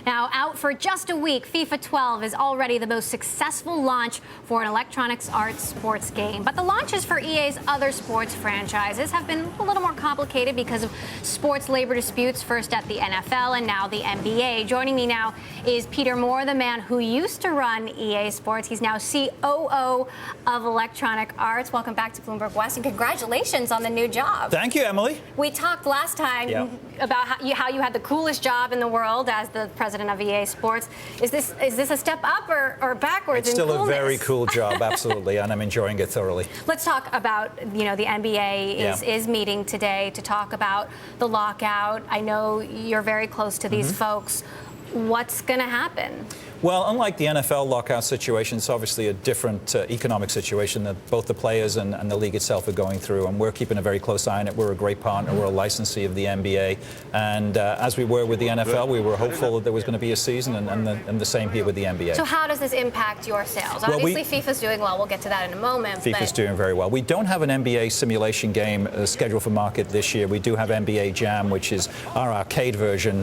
Now, out for just a week, FIFA 12 is already the most successful launch for an electronics arts sports game. But the launches for EA's other sports franchises have been a little more complicated because of sports labor disputes, first at the NFL and now the NBA. Joining me now is Peter Moore, the man who used to run EA Sports. He's now COO of Electronic Arts. Welcome back to Bloomberg West, and congratulations on the new job. Thank you, Emily. We talked last time about how you had the coolest job in the world as the president of EA Sports. Is this a step up or backwards? It's still coolness? a very cool job, absolutely, and I'm enjoying it thoroughly. Let's talk about, the NBA is meeting today to talk about the lockout. I know you're very close to these folks. What's going to happen? Well, unlike the NFL lockout situation, it's obviously a different economic situation that both the players and the league itself are going through, and we're keeping a very close eye on it. We're a great partner. We're a licensee of the NBA, and as we were with the NFL, we were hopeful that there was going to be a season, and the same here with the NBA. So how does this impact your sales? Well, Obviously, FIFA's doing well. We'll get to that in a moment. FIFA's doing very well. We don't have an NBA simulation game scheduled for market this year. We do have NBA Jam, which is our arcade version,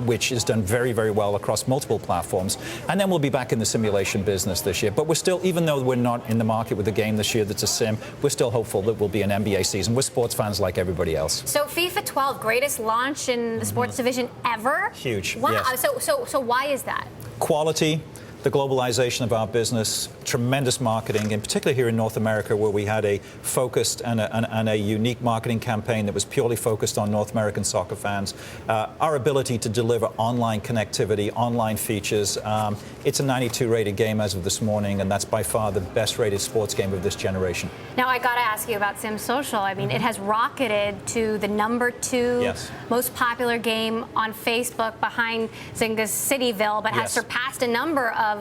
which has done very, very well across multiple platforms. And then we'll be back in the simulation business this year. But we're still, even though we're not in the market with a game this year that's a sim, we're still hopeful that we'll be an NBA season. We're sports fans like everybody else. So FIFA 12, greatest launch in the sports division ever? Huge. Wow. Yes. So why is that? Quality. The globalization of our business, tremendous marketing, in particular here in North America, where we had a focused and a unique marketing campaign that was purely focused on North American soccer fans. Our ability to deliver online connectivity, online features. It's a 92 rated game as of this morning, and that's by far the best rated sports game of this generation. Now, I got to ask you about Sim Social. I mean, it has rocketed to the #2 most popular game on Facebook behind Zynga's Cityville, but has surpassed a number of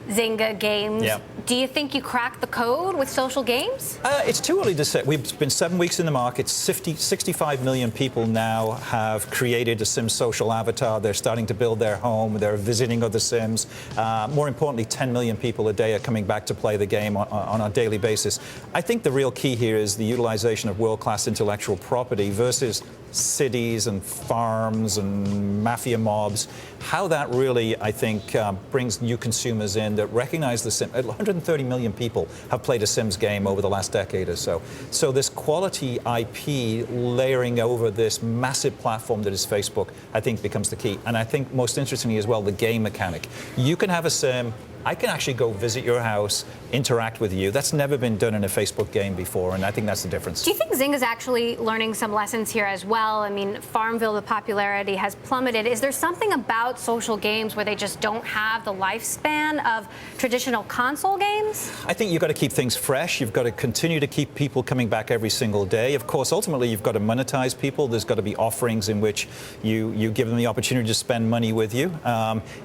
Zynga games. Do you think you cracked the code with social games? It's too early to say. We've been 7 weeks in the market. 65 million people now have created a Sim Social avatar. They're starting to build their home. They're visiting other Sims. More importantly, 10 million people a day are coming back to play the game on a daily basis. I think the real key here is the utilization of world-class intellectual property versus cities and farms and mafia mobs. How that really, I think, brings new consumers in that recognize the Sim. 130 million people have played a Sims game over the last decade or so. So this quality IP layering over this massive platform that is Facebook, I think, becomes the key. And I think most interestingly as well, the game mechanic. You can have a Sim. I can actually go visit your house, interact with you. That's never been done in a Facebook game before, and I think that's the difference. Do you think Zynga's actually learning some lessons here as well? I mean, Farmville, the popularity has plummeted. Is there something about social games where they just don't have the lifespan of traditional console games? I think you've got to keep things fresh. You've got to continue to keep people coming back every single day. Of course, ultimately, you've got to monetize people. There's got to be offerings in which you give them the opportunity to spend money with you.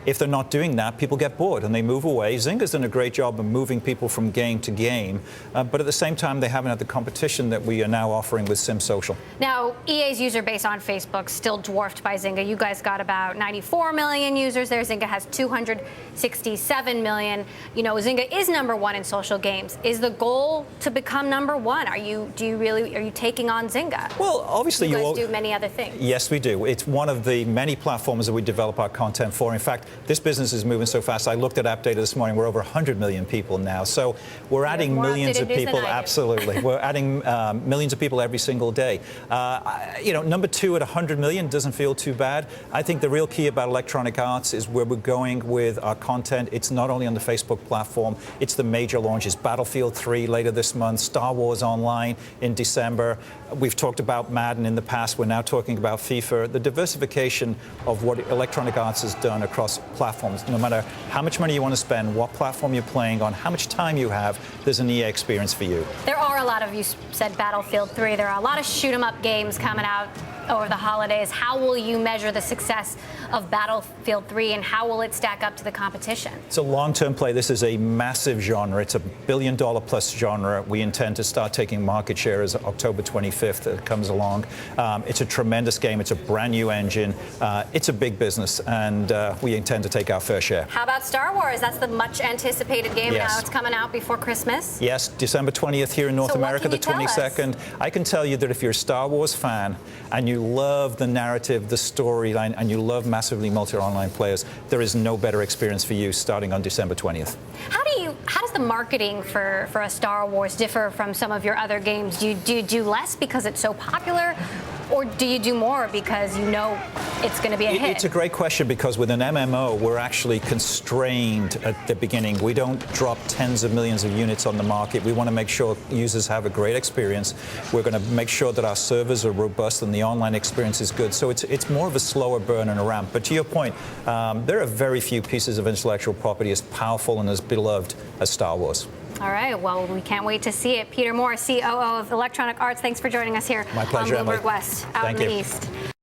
If they're not doing that, people get bored and they move away. Zynga's done a great job of moving people from game to game, but at the same time, they haven't had the competition that we are now offering with Sim Social. Now, EA's user base on Facebook still dwarfed by Zynga. You guys got about 94 million users there. Zynga has 267 million. You know, Zynga is #1 in social games. Is the goal to become #1? Are you taking on Zynga? Well, obviously you guys do many other things. Yes, we do. It's one of the many platforms that we develop our content for. In fact, this business is moving so fast. I looked at App Data this morning. We're over 100 million people now. So we're adding millions of people. Absolutely. We're adding millions of people every single day. #2 at 100 million doesn't feel too bad. I think the real key about Electronic Arts is where we're going with our content. It's not only on the Facebook platform, it's the major launches. Battlefield 3 later this month, Star Wars Online in December. We've talked about Madden in the past. We're now talking about FIFA. The diversification of what Electronic Arts has done across platforms, no matter how much money you want to spend, what platform you're playing on, how much time you have, there's an EA experience for you. There are a lot of, you said Battlefield 3, there are a lot of shoot-'em-up games coming out over the holidays. How will you measure the success of Battlefield 3, and how will it stack up to the competition? It's a long-term play. This is a massive genre. It's a billion-dollar-plus genre. We intend to start taking market share as October 25th comes along. It's a tremendous game. It's a brand-new engine. It's a big business, and we intend to take our fair share. How about Star Wars? That's the much-anticipated game now. It's coming out before Christmas. Yes, December 20th here in North North So what America can the you tell us? 22nd. I can tell you that if you're a Star Wars fan and you love the narrative, the storyline, and you love massively multi-online players, there is no better experience for you starting on December 20th. How does the marketing for a Star Wars differ from some of your other games? Do you do less because it's so popular, or do you do more because you know it's going to be a hit? It's a great question, because with an MMO, we're actually constrained at the beginning. We don't drop tens of millions of units on the market. We want to make sure users have a great experience. We're going to make sure that our servers are robust and the online experience is good. So it's more of a slower burn and a ramp. But to your point, there are very few pieces of intellectual property as powerful and as beloved as Star Wars. All right. Well, we can't wait to see it. Peter Moore, COO of Electronic Arts, thanks for joining us here My pleasure, on Bloomberg Emily. West, out Thank in the you. East.